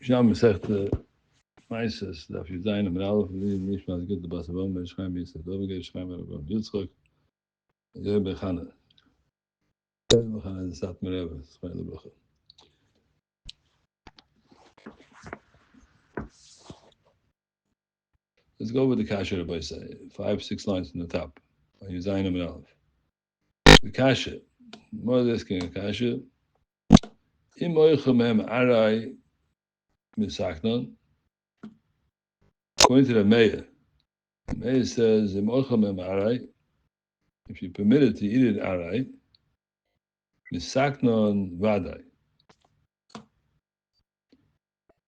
Sham zegt meisters dat je zijn met half niet maar goed de basse boom bij schijn bij zit. Dat ik schijn maar op dit schok. We gaan de stad maar even schijn de brug. Let's go with the kasha by say 5-6 lines from the top. On your zayin and alf. The kasha. More this king kasha. Im oichem arai misaknon. According to the mayor. The mayor says im oichem arai. If you're permitted to eat it arai, misaknon vadai.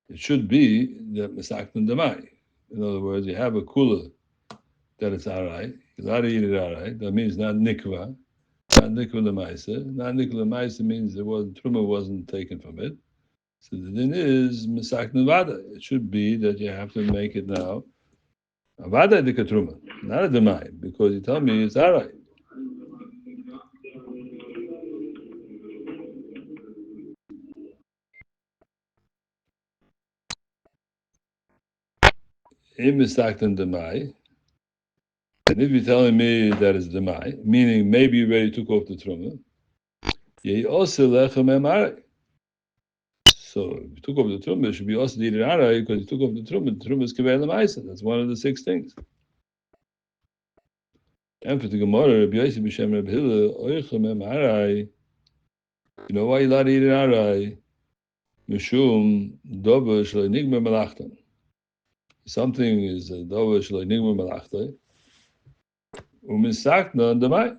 It should be that misaknon damai. In other words, you have a cooler that it's arai. You're allowed to eat it arai. That means not nikva. Not nikva lemaisa. Not nikva lemaisa means truma wasn't taken from it. So the din is misaknon vada. It should be that you have to make it now a vada dika truma, not a demai, because you tell me it's arai. In misaknon demai. And if you're telling me that it's demai, meaning maybe you already took off the truma, ye also lechem arai. So if you took off the truma, it should be also eaten arai because you took off the truma. The truma is kivei lemaisa. That's one of the 6 things. And for the Gemara, Rabbi Yosef b'shem Rabbi Hillel, oichem arai. You know why you're allowed to eat it arai? Mishum dover shlo nigmer malachtan. Something is a dover shlo nigmer malachtan. Umisakna demai,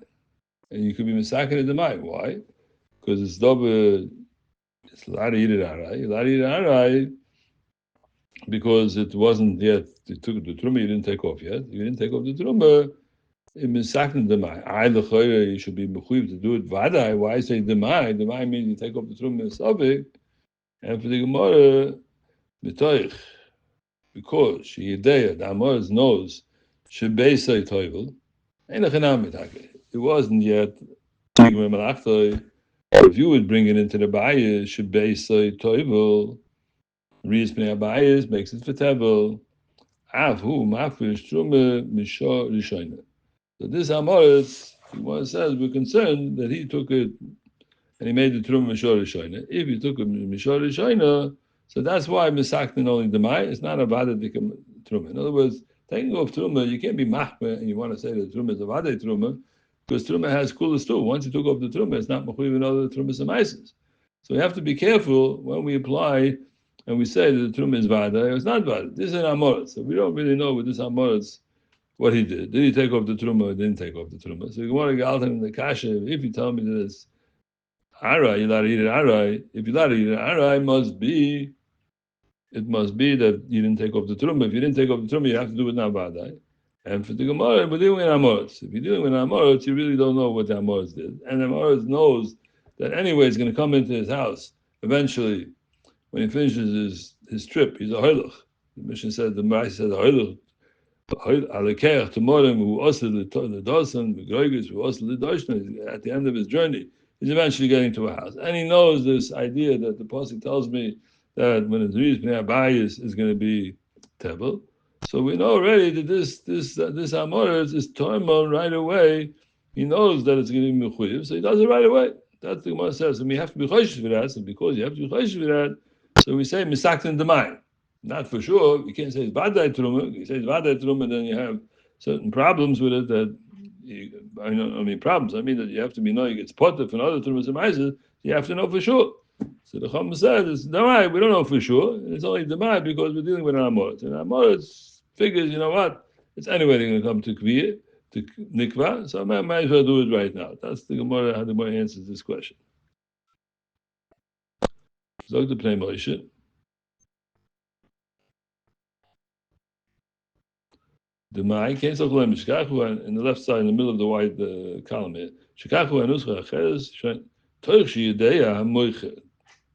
and you could be misakin demai. Why? Because it's dover. It's allowed to eat it arai. You're allowed to eat it arai because it wasn't yet. You took the truma. You didn't take off yet. You didn't take off the truma. In misakna demai. I l'chayre you should be mechuyev to do it vadai. Why say demai? Demai means you take off the truma sabik. And for the Gemara, mitoich, because she yedea, the Amoraz knows shebeisay toivel. It wasn't yet. If you would bring it into the bayis, shebeisay toivel. Reis bnei bayis makes it for tevel. Avhu mafish truma misha rishayna. So this Amoraz, says we're concerned that he took it and he made the truma misha rishayna. If he took it misha rishayna, so that's why misaknin only demai. It's not a vada truma. In other words, taking off truma, you can't be machmeh and you want to say that truma is a vada truma, because truma has kulas too. Once you took off the truma, it's not mechuyev in other trumas and maises. So we have to be careful when we apply and we say that the truma is vada. It's not vada. This is an amoritz. So we don't really know with this amoritz what he did. Did he take off the truma or didn't take off the truma? So you want to get in the kasha. If you tell me that it's arai, you're allowed to eat it arai. If you're allowed to eat it arai, it must be that you didn't take off the truma. If you didn't take off the truma, you have to do it now badai. And for the Gemara, we're dealing with Amoritz. If you're dealing with Amoritz, you really don't know what the Amoritz did. And the Amoritz knows that anyway he's going to come into his house eventually when he finishes his trip. He's a hoilach. The mission said, the Marashi said, hoilach, alekeach tomorrow, who also the dozen, the groigers, who also the doshna, at the end of his journey, he's eventually getting to a house. And he knows this idea that the pasuk tells me that when it's reached bayis is going to be tebel. So we know already that this Amoritz is tormon right away. He knows that it's going to be mechuyev, so he does it right away. That's the Gemara says, and we have to be choishes for that. So because you have to be choishes for that, so we say misaktin demai. Not for sure. You can't say it's badai truma. You say it's badai truma, then you have certain problems with it. Problems. I mean that you have to be knowing it's potter and other trumas and maises. You have to know for sure. So the Chacham said, it's demai, we don't know for sure. It's only demai because we're dealing with an Amoritz. And Amoritz figures, you know what? It's anyway they're going to come to Kviyah, to Nikva, so I might as well do it right now. That's the Gemara, how the Gemara answers this question. Zog the Pnei Moshe. Demai, can't talk about Shikachu, in the left side, in the middle of the white column here. Shikachu anuscha acheres, toich shiyedeya ha-moichet.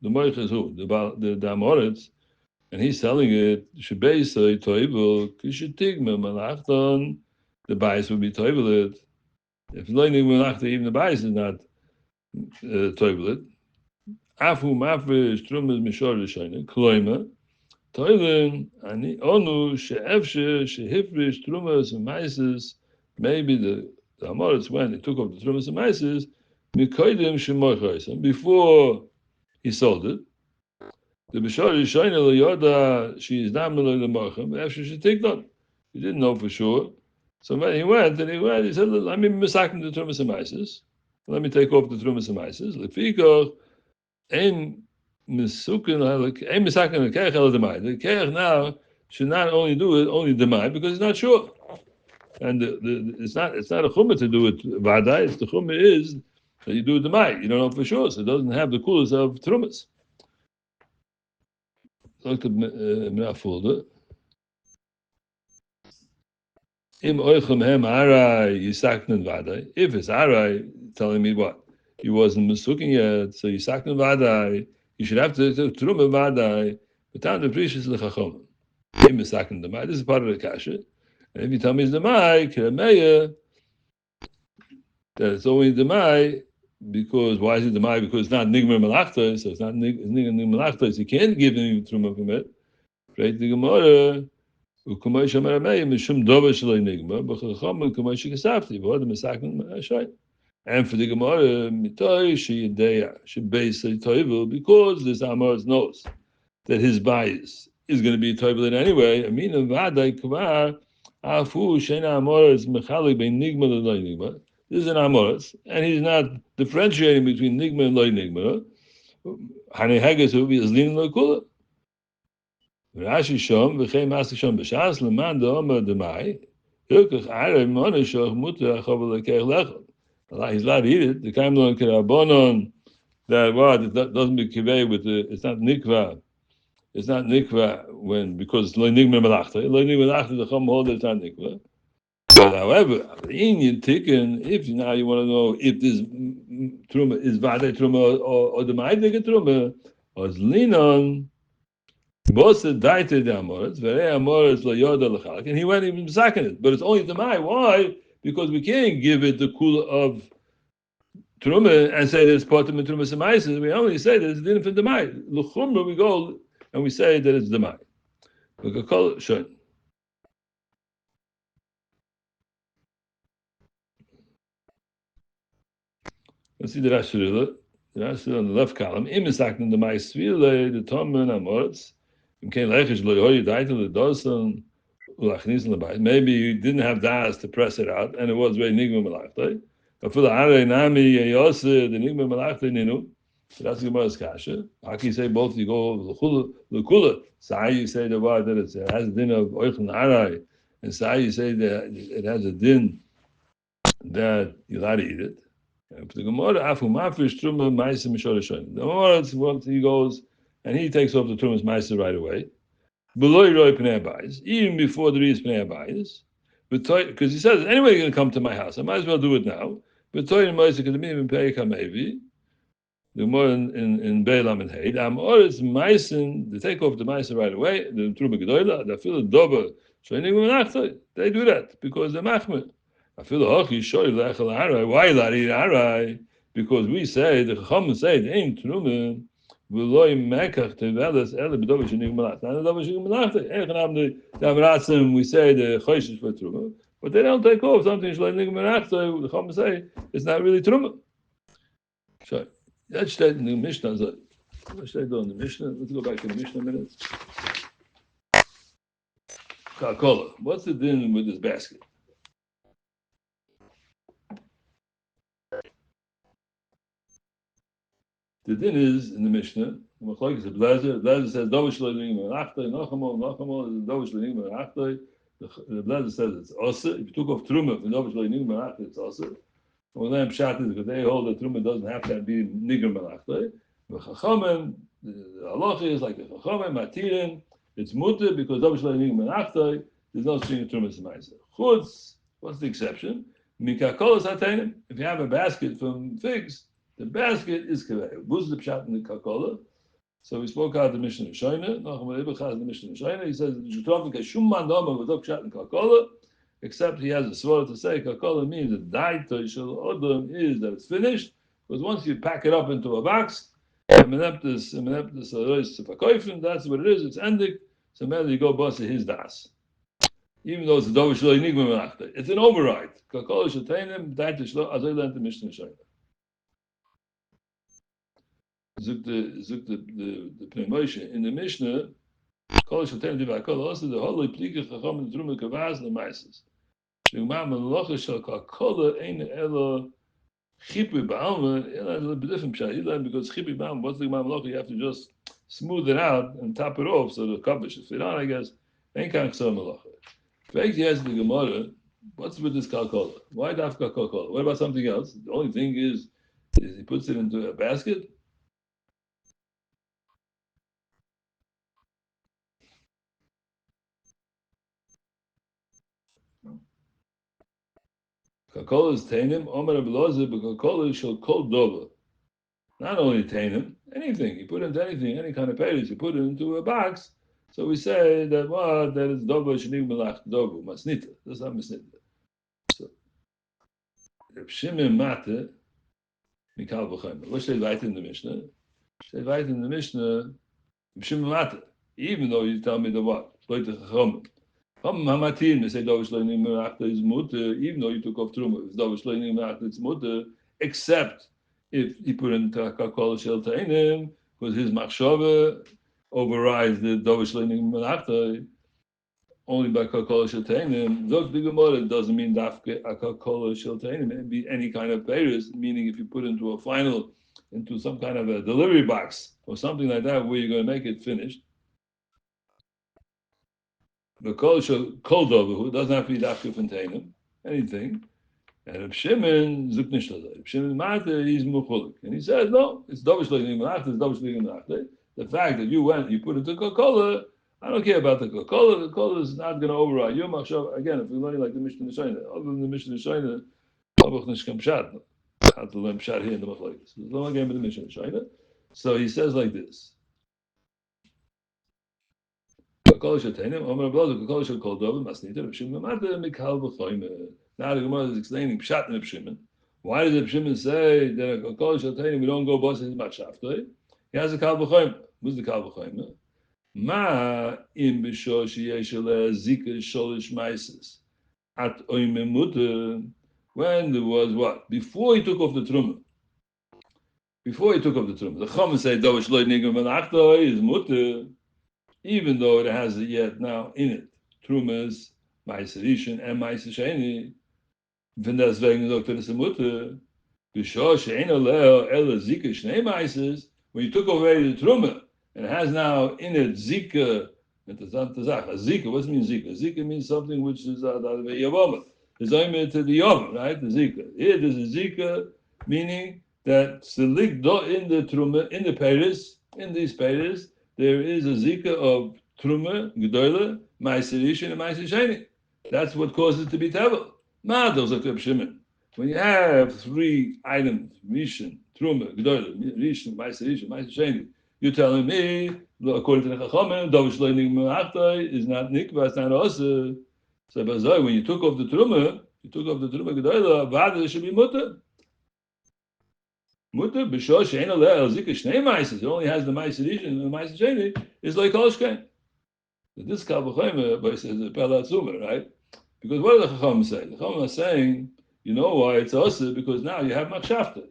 The moich is who? The Amoritz, and he's telling it, Shebeisai toivel, kishetigma malachton, the bias would be toivel it. If learning malachton, even the bias is not toivel it. Afu mafresh trumas mishor rishayna, kloima, Toilen, ani onu she'efshe shehifrish trumas and maises. Maybe the Amoritz, when he took off the trumas and maises, mikoidim shemochayim, before he sold it. The b'shari shayna yoda she is not milo lemochem. After she take none, he didn't know for sure. So when he went, he said, "Let me misakin the trumas and maises. Let me take off the trumas and maises. Lefikoch ein misukin ein misakin the keich el demai. The keich now should not only do it only demai because he's not sure, and it's not a chumah to do it vadai. It's the chumah is that you do it demai. You don't know for sure, so it doesn't have the coolest of trumas. Look at Menafulda. Im oichem hem arai yisaknen vadai. If it's arai, telling me what? He wasn't misuking yet, so yisaknen vadai. You should have to truma vadai. But down the precious lechachom. Im yisaknen demai. This is part of the kasha. And if you tell me it's demai, kirameya, that it's only demai, because why is it demai? Because it's not nigmer malachta, so it's not nigmer malachta, so you can't give him truma from it. Right? The Gemara. And for the Gemara, because this Amor knows that his bias is going to be toivel anyway. I mean, this is an Amoros, and he's not differentiating between Nigma and Loy Nigma. Rashi Shom v'chein Masi Shom b'shas leman de'omer demai hilkach arei moneshach muter achav lekech lechol. He's allowed to eat it. The kaimlon kerabonon that what it doesn't be kivei with the it's not nikva. It's not nikva when because it's lo nigma melachta. Lo nigma melachta the chum hold it's not nikva. But however, in your tikkun, if now you want to know if this truma is vadei truma or demai nigga truma or is linon. And he went even second it, but it's only demai. Why? Because we can't give it the kula of truma and say that it's potem and truma semaisis. We only say that it's din for demai. L'chumra we go and we say that it's demai. We can call it shon. Let's see the Rashirila. The Rashirila on the left column. Im misaknen demai svile the tomen amoritz. Maybe you didn't have das to press it out, and it was very nigma malachtai. But for the arei nami yose the nigma malachtai ninu. That's the Gemara's kasha. How can you say both? You go l'kula. Sai you say the word that it has a din of oichel arai, and sai you say that it has a din that you're allowed to eat it. And for the Gemara afu mafish truma ma'aser mishorashonim. The Gemara once he goes. And he takes off the Trumas Meiser right away. Below Roy Pnei Abayis, even before there is Pnei Abayis. Because he says, anyway, you're going to come to my house. I might as well do it now. But Toy and Meiser, because the minimum pay kamevi, the more in Beilam and Heid, or it's Meisen, they take off the Meiser right away, the Truma Gedoyla, they feel the Dober, they do that because they're Machmer. I feel the Hochi, Shoy, Lechel Arai, why Lari Arai? Because we say, the Chacham say, the ain't Truma. We say the choishes for truma, but they don't take off something like nigmerach. So the Chacham say it's not really truma. So that's steht in the Mishnah. What steht in the Mishnah? Let's go back to the Mishnah a minute. Ka'kola. What's the din with this basket? The din is in the Mishnah. The Blazer says Dovish le'ning merachtai. Nachamol is Dovish le'ning merachtai. The Blazer says it's also. If you took off truma from Dovish le'ning merachtai, it's also. Well, then pshat is because they hold that truma doesn't have to be niger merachtai. The Chachamim, the halacha is like the Chachamim matirin. It's mutter because Dovish le'ning merachtai. There's no string truma semaiser. Chutz. What's the exception? Mikakolos hatenim. If you have a basket from figs. The basket is kaveh. Who's the pshat in the kakola? So we spoke out the Mishnah Shoyna. Nachman Ibach has the Mishnah Shoyna. He says Jutrofim kashumman dama with pshat in kakola, except he has a sword to say kakola means that daito shel odom is that it's finished. Because once you pack it up into a box, that's what it is. It's ending. So maybe you go bust his das. Even though it's a dover shlo nigma melachta, it's an override. Kol shetainim daita shlo azay lent the Mishnah Shayna. Zuk the Pnei Moshe in the Mishnah. Kol shetainim diva kol also the holy plika chacham and truma kavaz the meises. Shemam melocha shel kol ein elo chipui ba'alma. It's a little bit different pshat. Because chipui ba'alma, what's the melocha? You have to just smooth it out and top it off so the cover should fit on. I guess ain't kind of so melocha. Fact, yes, the Gemara. What's with this kalkola? Why dafka kalkola? What about something else? The only thing is he puts it into a basket. Kalkola is tainim. Omer abelazar, but kalkola shall kol dova. Not only tainim, anything. You put into anything, any kind of payers, you put it into a box. So we say that what that is dova shnig melach dova masnita. That's not masnita. So Reb Shimon Mate Mikal B'Chayim. What should they write in the Mishnah? Should they write in the Mishnah? Reb Shimon Mate. Even though you tell me the what? Leute Chacham. Hamatin. They say dova shloinim melach is mutter. Even though you took off truma, it's dova shloinim melach it's mutter. Except if he put in kakol shel tainim, because his machshava overrides the dova shloinim melach. Only by kakol shel tainim. Zok the Gemara doesn't mean dafke a kakol shel tainim. It be any kind of payers, meaning if you put into some kind of a delivery box or something like that, where you're going to make it finished. The kol shel kol dovahu doesn't have to be dafke from tainim, anything. And Reb Shimon zuk nishtazay. Reb Shimon Mate he's muchulik, and he says no, it's dova shloinim melach. It's dova shloinim melach. The fact that you put it to kakol. I don't care about the kol. The kol is not going to override your machshav. Again, if we learn like the Mishnah Shayna, other than the Mishnah Shayna, Abuch Nishkam Pshat. How to learn Pshat here in the Machlokes. There's no again with the Mishnah Shayna. So he says like this. Kol Shetainim, Omer Blazu, Kol Shel Kol Dovim, Masnita, Reb Shimon Mate Mikal B'Choyme. Now the Gemara is explaining Pshat in Reb Shimon. Why does Reb Shimon say that a Kol Shetainim we don't go boss his machshavtoi? He has a Kal B'Choyme. Who's the Kal B'Choyme? Ma im b'shor sheyesh aleh zika sholish maises at oime mutter, when there was what? Before he took off the truma. The Chacham say dova shlo nigma melachta is mutter, even though it has yet now in it trumas, maiser rishon and maiser sheni. Wenn deswegen sagt es mutter, b'shor she'ein aleh ela zika shnei maises, when you took away the truma. And it has now in it zika. Zika, what does it mean zika? Zika means something which is out of a yavama. It's only to the yavam, right? The zika. Here there's a zika, meaning that selik do in the truma, in the peiris, in these peiris, there is a zika of truma, gedola, ma'aser rishon, and ma'aser sheni. That's what causes it to be tevel. Ma'ados like Reb Shimon. When you have three items, rishon, truma, gedola, rishon, ma'aser sheni. You're telling me, according to the Chachamim, dova shloinim melachta is not nikva, it's not also. So, but when you took off the truma gedola, vada should be mutter. Mutter b'shor she'ein aleh el zika shnei maises. It only has the maiser rishon and the maiser sheni. Is like kolshkein. This Kal B'Choyme, but it says a pelat zuma, right? Because what do the Chachamim say? The Chachamim are saying, you know why it's also because now you have machshavta.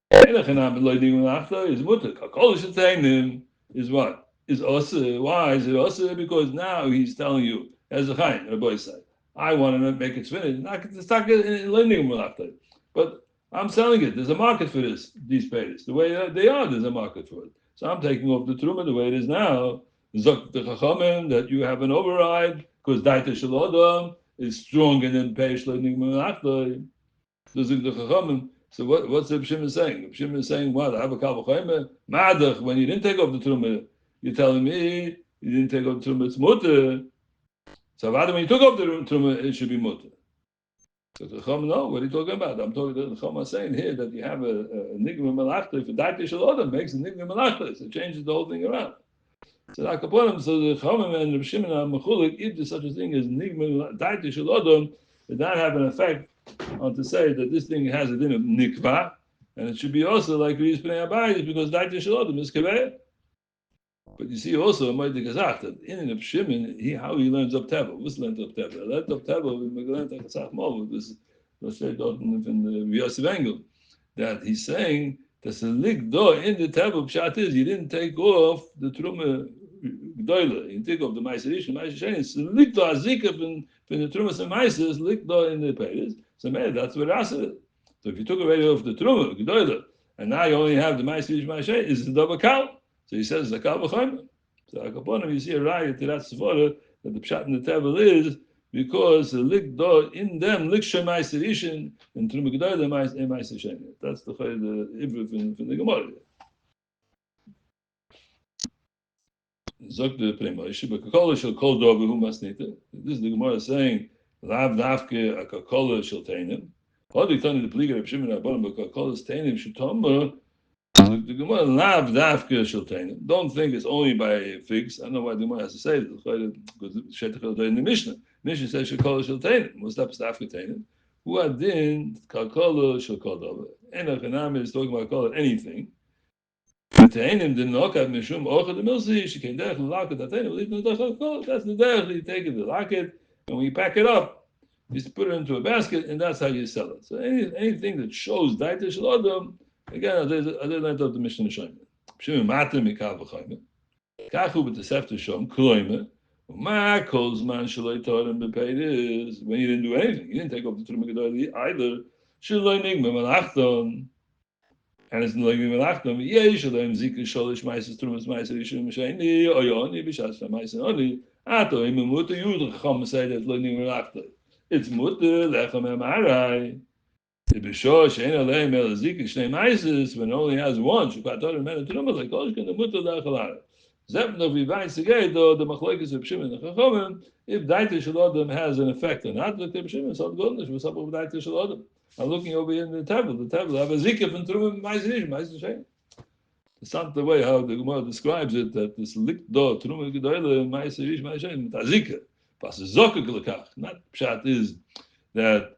Is mutter. Kol shetainim is what? Is also. Why is it also? Because now he's telling you, as a chayin, a boy said, I want to make it finish. But I'm selling it. There's a market for these payers. The way they are, there's a market for it. So I'm taking off the truma the way it is now. Zok the chachamim that you have an override because daita shalodam is stronger than peish learning melachta. Zok the chachamim. So what's Reb Shimon saying? Reb Shimon is saying, what? I have a Kal B'Choyme. Ma'adach, when you didn't take off the truma, you're telling me you didn't take off the truma, it's mutter. So when you took off the truma, it should be mutter. So the Chacham, no, what are you talking about? I'm talking the Chacham is saying here that you have a nigma melachta. If a daita shalodam makes a nigma melachta, so it changes the whole thing around. So the Chacham and Reb Shimon are mechulik. If there's such a thing as nigma daita shalodam, did not have an effect on to say that this thing has a din of nikva, and it should be also like Riyas Pnei Abayis because daita shalodam is kaveh. But you see also, Moide gesagt, that in the Shimon, how he learns up Teva. What's learned up Teva? Learned up Teva, we learned up Tzach Mol. This is, let's say, in the Yosef Engel, that he's saying, that the lig do in the Teva, Pshat is, you didn't take off the Truma Gdoile, you take off the Maiserish, and Maiserish, it's the lig do Azika from the Trumas and Maises, lig do in the Peiris. So, man, that's what Rasa is. So if you took away off the Truma Gdoile, and now you only have the Maiserish, Maiserish, is the double cow. So he says zakal b'chayim. So akaponim, you see a raya to that svara that the pshat in the table is because the lik do in them lik shemai serishin and trum gedai the mais serishin. That's the chay the ibr from the gemara. Zok the prema yeshiva kakola shel kol do who must need it. This is the gemara saying lav dafke a kakola shel tainim. Hadi tani the pliger of shimon abonim but kakola tainim shutama. The Gemara lav dafke shel. Don't think it's only by figs. I don't know why the Gemara has to say it because Shetachel in the Mishnah. Mishnah says shekol shel tainim. What's up dafke tainim? Who adin kalkola shel kol davar. Enoch and is talking about call it anything. The tainim didn't knock at mishum ochad the milsi. She came there to lock it. That tainim that's the derech. You take it, lock it, and when you pack it up, you just put it into a basket, and that's how you sell it. So anything that shows daita shel adam. Again, I did not of the Mishnah Shayim. Shimon Matem Mikav V'Chayim. Kachu b'Tesefta Shom Kloime. Ma Kol Zman Shaloi Torim B'Peir is when you didn't do anything. You didn't take off the Truma Gedoli either. Shaloi Nigma Malachton. And it's not Nigma Malachton. Yeh Shaloi Mzika Sholish Maises Trumas Maises Yishum Shayni Oyoni B'Shas Maises Oni. Ato Imam Mutter Yud Chacham say that Lo Nigma Malachton. It's Mutter Lechem Emarai. When it only has one, like if Daita Shalodam has an effect or not, look at Shimon, so goodness, what's up with Daita Shalodam? I'm looking over here in the table have a Zika from Truma Maiserish, Maiserish. It's not the way how the Gemara describes it, that this Likdo, Truma Gedoyle, Maiserish, Maiserish, Tazika. Pas Zoka Glakach. Not Pshat is that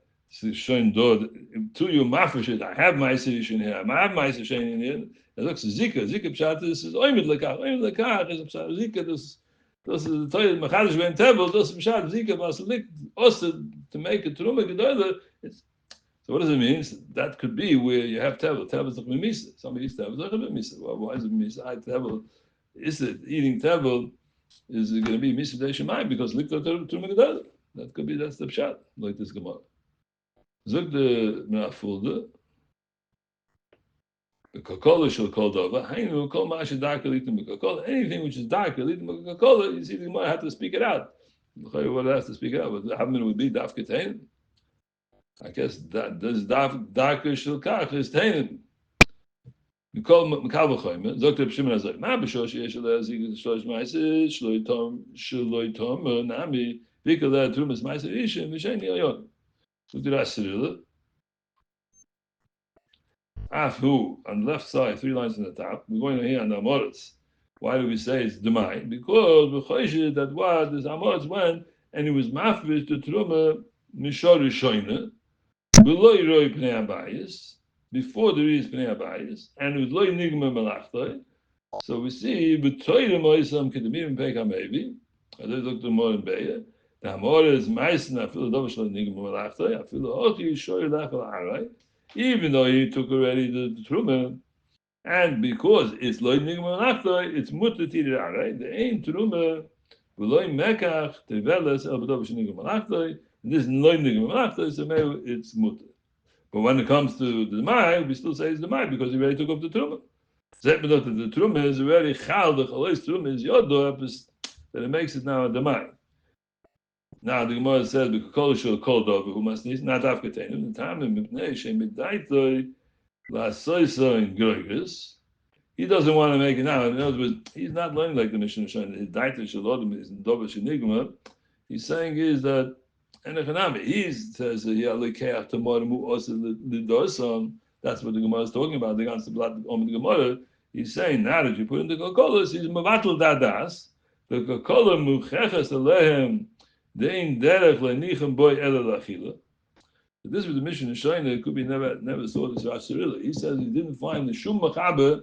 showing do to you mafresh. I have my solution here. I have my solution in here. It looks zika pshat. This is oimid lekach. Oimid lekach is pshat zika. This is the toy machadish ben table. This pshat zika basalik also to make a truma gedoyle. So what does it mean? That could be where you have table. Table is like misa. Somebody eats table. It's like misa. Well, why is it misa? I table. Is it eating table? Is it going to be misa deishemai because likto truma gedoyle? That could be. That's the pshat like this gemara. Zog the Mafulda, the Coca-Cola shall call over. Hainu call Masha darker litim Coca-Cola. Anything which is darker litim Coca-Cola, you see the Gemara have to speak it out. What it has to speak it out, but Havman would be Daf Ketain. I guess that this Daf darker shall kach is Tainim. We call Makavachoim. Zog the Pshimon Azay. Ma b'shosh yesh le'azik shlosh ma'ases shloi tom nami vikal le'atrumas ma'aser ishim v'sheni ayon. So the rest of it. Afhu on the left side, 3 lines on the top. We're going to hear on the Amoritz. Why do we say it's Demai? Because we that what this Amoritz went and he was mafvish to Truma Mishor Rishoyne, below Roi Pnei Abayis, before there is Pnei Abayis, and with Loi Nigma Malachtoi. So we see B'toyre Moisam Kedemim Pekha Mevi. I did look to more in Beya. The Hamor is Maisen, I feel the Dovashla Nigma Malachtoi, I feel the Ochi Shoy Lachal Arai, even though he took already the Truma, and because it's Loi Nigma Malachtoi, it's Mutter Tiri Arai, the Ein Truma, V'loi Mekach, Teveles, El B'dovashla Nigma Malachtoi, this is Loi Nigma Malachtoi, so maybe it's Mutter. But when it comes to the Mai, we still say it's the Mai, because he already took up the Truma. The Truma is already Chal, the Chalois Truma is Yodor, that it makes it now a Demai. Now the Gemara says because Kol Kol Dover who must need not afketenim the time in Mipnei Shemidaitoi La Soisa in Groigis. He doesn't want to make it now. In other words, he's not learning like the Mishnah showing that his Daita Shalodim is in Dover Shenigma. He's saying is that Enechanami, he says he alikeach tomorrow also the dorsam. That's what the Gemara is talking about. The ganze blood on the Gemara. He's saying now that you put in the Kokolos, he's Mavatul Dadas. The Kokola Mucheches Alehem. Dein derech lenichem boy elalachila. This was the mission in Shayna. It could be never saw this Rasirilla. He says he didn't find the shum machaber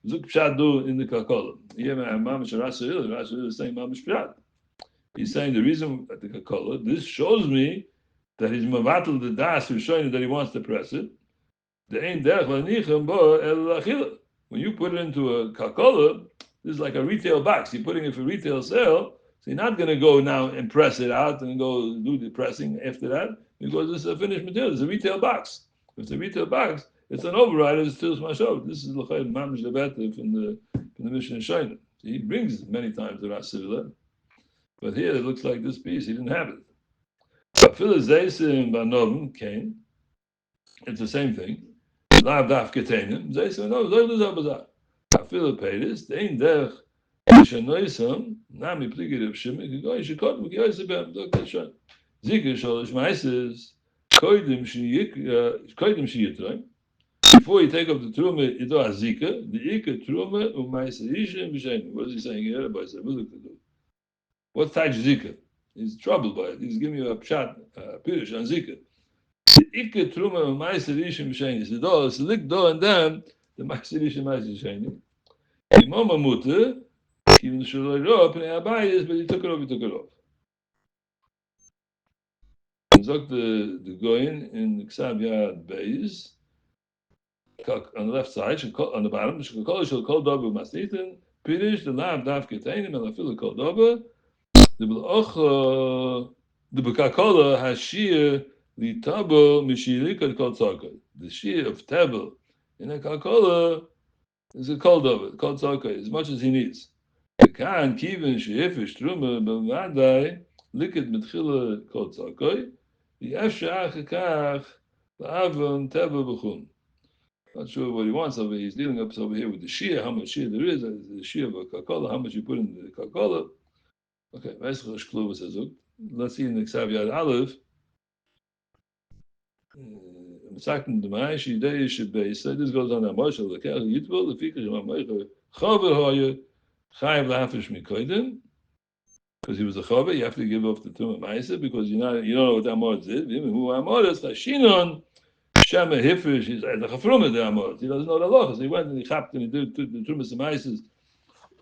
Zuk pshat do in the Kakalah. Here, Mamash Rashi is saying Mamash pshat. He's saying the reason at the Kakalah, this shows me that he's mavatal the das who's showing that he wants to press it. The ain't derech lanichem bo el achila. When you put it into a Kakalah, this is like a retail box. You're putting it for retail sale, so you're not going to go now and press it out and go do the pressing after that, because this is a finished material. It's a retail box. If it's a retail box, it's an override. It's still smashov. This is l'chayim mamish lebeta from the Mishnah Shayna. So he brings many times the Rasivla, but here it looks like this piece he didn't have it. Afil zeisim banovim came. It's the same thing. Lav daf ketenim zeisim no zoy lezabazah. Afil peiris dein derech shenoisam nami pligirev shimik goy shikot mukiyosebem dokashon zikr sholish maises koidim shiyitroim. Before you take up the truma, you do a zika, the ikka truma u'maiserish and b'sheni. What is he saying here? What's Taj zika? He's troubled by it. He's giving you a pshat, pirish on zika. The ikka truma u'maiserish and b'sheni. So do, it's lick do and then the maiserish and maiserish. Imama mutter, even the shaloi rope and abayis, but he took it off. And zok the goyin in the Ksav Yad Beis. On the left side, on the bottom, shall call dober masnitin, pirish the lav daf ketainim and afil kol dober. The bekakola has shear the table mishirika kol tzaka. The shear of table in a kakola is a kol dober, kol tzaka, as much as he needs. The kan kiven shehifish truma b'vadai liket mitchila kol tzaka. The efshach kach la'avon table b'chum. Not sure what he wants over here. He's dealing up over here with the shear, how much shear there is, the shear of a kakola, how much you put in the kakola. Okay, let's see in the Ksav Yad Aleph. This goes on a marshal, the Kel Yitbol, the Fikr Shemamaycha, Chaver Hoya, Chayav Lafish Mikoidim, because he was a Chaver, you have to give off the Tumah Maisa, because you don't know what Amor did. Who Amor is, Tashinon. Shema Hifish is the Chafruma de Amor. He doesn't know the law. So he went and he chapped and he did the Trumas Maises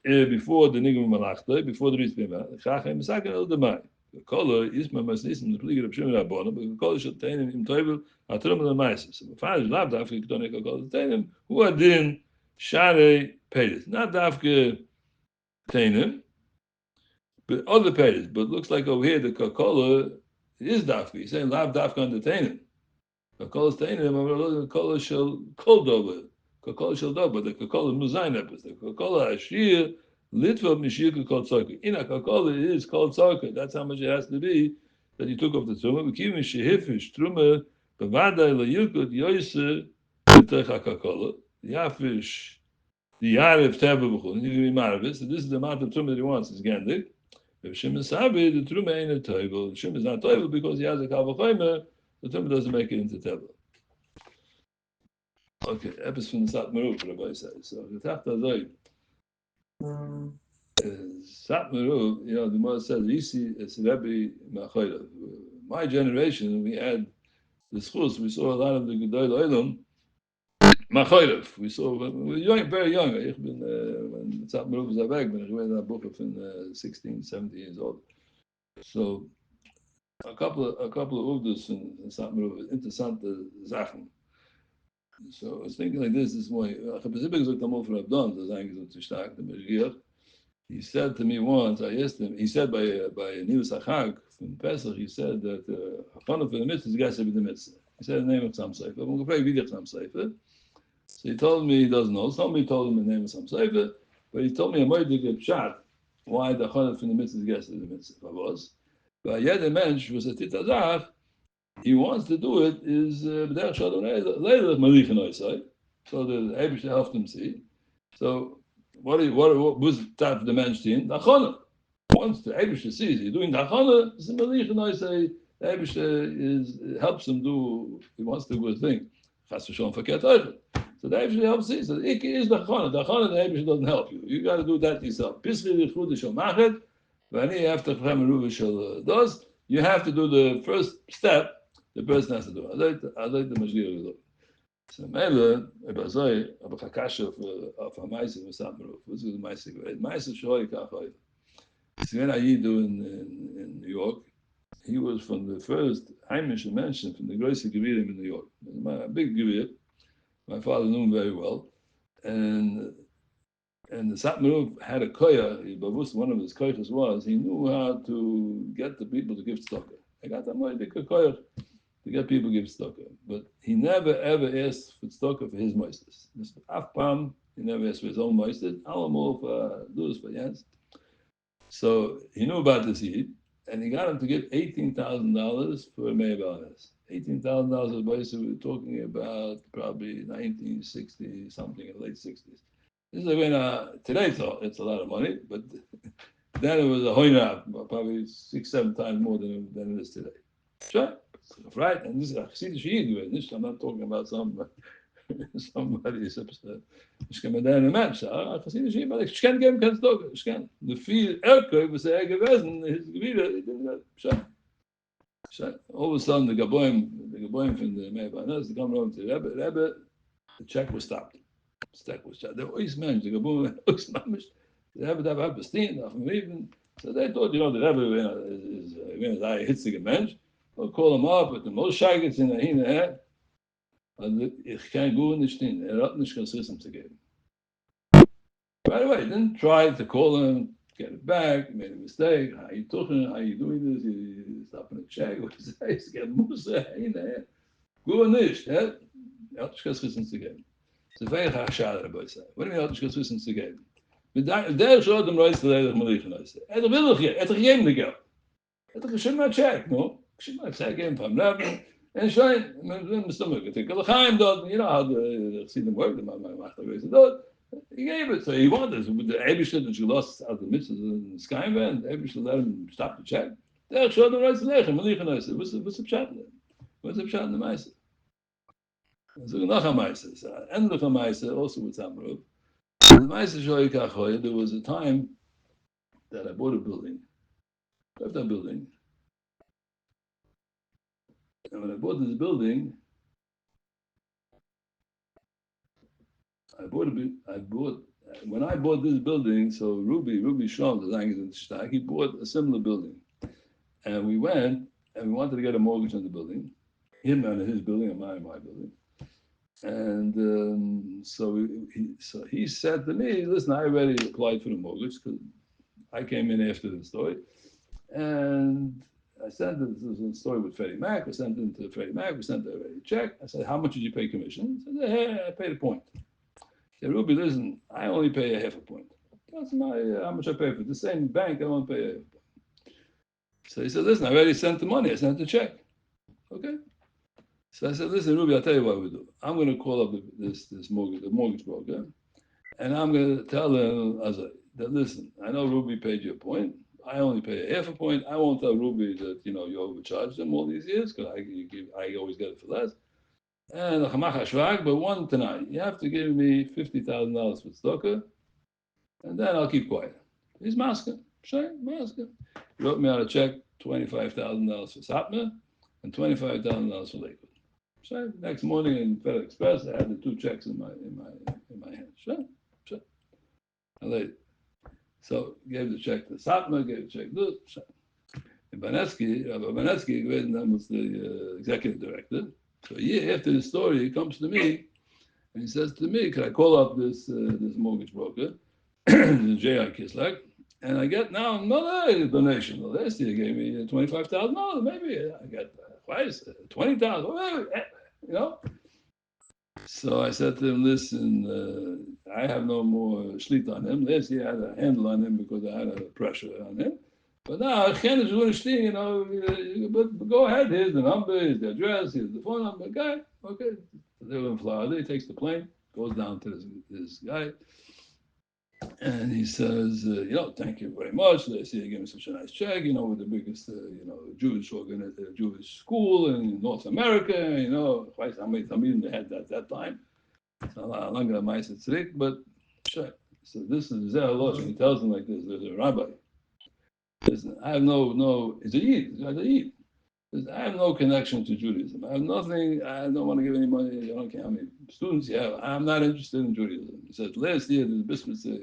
before the Nigum Malachta, before the Rizpima. Chachem Misakan El Demai. The Kola is my Masnisim, the Pligat of Shimon Rabbonim, but the Kola shall Tainim im Toivel, Atruma Maises. So the father is Lav Dafke Ktonika Kola Tainim, who are din Share Pedis. Not Dafke Tainim, but other Pedis. But it looks like over here the Kola is Dafke. He's saying Lav Dafke on the Tainim. Kakol Tainim, Kakol shall kol dober. Kakol shall dober. The Kakol Muzainepis. The Kakol Ashir Litva Mishir Kakol Tzorka. In a Kakol is called Tzorka. That's how much it has to be that he took off the Truma. We keep Shehifish Truma Bavada LaYilkut Yoyse Techa Kakol. The Yafish, the Yarif Teva B'chul. He can be Maravis. So this is the amount of Truma that he wants. Is Gendik. If Shem is Sabi, the Truma ain't a Toivel. Shem is not Toivel because he has a Kavachoyme. The Tumah doesn't make it into Teva. Okay, Epis from the Satmaru, Rabbi says. So the Tafta Zoy. Satmaru, the Gemara says, Isi es Rebbe Machoyla. My generation, we had the schools, we saw a lot of the Gedol Olam Machoyla. We saw, when we were very young. When Satmaru was awake, when I read that book of 16, 17 years old. So, a couple of Uvdas in Satmaru, interessante Sachen. So I was thinking like this morning. He said to me once, I asked him, he said by Nilus Achag from Pesach, he said that Hafana for the mitzvah is Gasser with the mitzvah. He said the name of some Sefer. I'm going to some Sefer. So he told me he doesn't know. Somebody told him the name of some Sefer, but he told me a more big shot why the Hafana for the mitzvah is Gasser with the mitzvah was. But yet the mensch was a titazach. He wants to do it is b'derech shadonei malichin oisai. So the Eibush helped him see. So what was that the mensch doing? The achana. Once the Eibush sees he's doing the achana, it's a malichin oisai. The Eibush helps him do. He wants to do a thing. Chas v'shalom fakir toichel. So the Eibush helps see. So the ikki is the achana. The achana the Eibush doesn't help you. You got to do that yourself. Pisli l'chud shel machet. You have to do the first step. The person has to do. I like the Mashgir. So Mele, Ebazoi, Abakakash of a mice of Samro, what's the mice? Mice of Shoy Kahoy. So when I do in New York, he was from the first Heimish mentioned from the greatest Gevirim in New York. A big Gevir. My father knew him very well. And the Satmarov had a koya, but one of his koyas was he knew how to get the people to give tzedakah. I got that money, big koya to get people to give tzedakah. But he never ever asked for tzedakah for his meisters. Afpam, he never asked for his own meisters. Alamov do this for Jens. So he knew about this Eid, and he got him to give $18,000 for a Me'avanas. $18,000 was we were talking about probably 1960 something in the late 60s. This is when today it's a lot of money, but then it was a hoina, probably 6-7 times more than it is today. Sure, right? And this is Hasidic Yid. I'm not talking about somebody is ich kann mir da eine Mensch, Hasidic Yid, aber ich kann geben kein Stock, ich kann. The viel Erkoi, was gewesen, ist wieder, sure. All of a sudden, the Gaboim from the Meibanas, they come around to the Rebbe, the check was stopped. Stack was shot. They were always men. They have to have a steam off him even. So they thought, the Rebbe is a hitzige mensch. We'll call him up, but the most shaggets in the head. And ich can't go in the steam. Hat nicht consistent to give. Right away, then tried to call him, get it back, made a mistake. How you talking? How you doing this? You stopping a check. What is that? He's getting Musa in there. Go nicht, yeah? Hat nicht consistent to give. So very hachshad, Rabbi said. What do you mean, not consistent to give? Der showed them right to the Malichan. I said, "Et will ich et gegeben the geld. Et geschim mal check, no? Geschim mal check in from Rabbi. And shine, Mr. Mugger, Kalachaim dot, you know how the see them work, my master goes dot. He gave it, so he wanted with the Abishad and she lost out the mitzvahs in the sky and Abishad let him stop the check. Der showed them right to the Malichan. I said, what's the chat? What's the chat in the mice? So noch a mice. End of a mice also with Samrov. There was a time that I bought a building. Left that building. And when I bought this building, when I bought this building, so Ruby Shalom, he bought a similar building. And we went and we wanted to get a mortgage on the building. Him on his building and my building. And so he said to me, listen, I already applied for the mortgage because I came in after the story. And I sent it, this was a story with Freddie Mac. I sent it to Freddie Mac. We sent a check. I said, how much did you pay commission? He said, hey, I paid a point. I said, Ruby, listen, I only pay a half a point. That's how much I pay for the same bank. I won't pay a half a point. So he said, listen, I already sent the money. I sent the check. Okay. So I said, listen, Ruby, I'll tell you what we do. I'm going to call up the mortgage broker, and I'm going to tell them that, listen, I know Ruby paid you a point. I only pay a half a point. I won't tell Ruby that, you overcharged them all these years because I always get it for less. And but one tonight, you have to give me $50,000 for tzedakah, and then I'll keep quiet. He's masking. Sure, masking. He wrote me out a check, $25,000 for Satmar and $25,000 for Lakewood. Sure. Next morning in FedEx Express, I had the two checks in my hand. Sure. So gave the check to Satmar, gave the check to Sure. And Rabbi Banetsky was the executive director. So a year after the story, he comes to me and he says to me, "Can I call up this mortgage broker, the J.I. Kislak, and I get now another donation. Last year he gave me $25,000. Maybe I got twice $20,000. So I said to him, listen, I have no more shlit on him. Last year I had a handle on him because I had a pressure on him. But now, Chen is going to but go ahead. Here's the number, here's the address, here's the phone number. Guy, okay. They were in Florida. He takes the plane, goes down to this guy, and he says, thank you very much. They say, give me such a nice check, with the biggest, Jewish school in North America, how many Talmidim they had at that time. So I'm not going to mice it strict, but sure. So this is Zeh Losh. He tells him like this, there's a rabbi. Listen, I have no, it's a Yid. Says, I have no connection to Judaism. I have nothing. I don't want to give any money. I don't care how many students you have. I'm not interested in Judaism. He says, last year, there's a bris mitzvah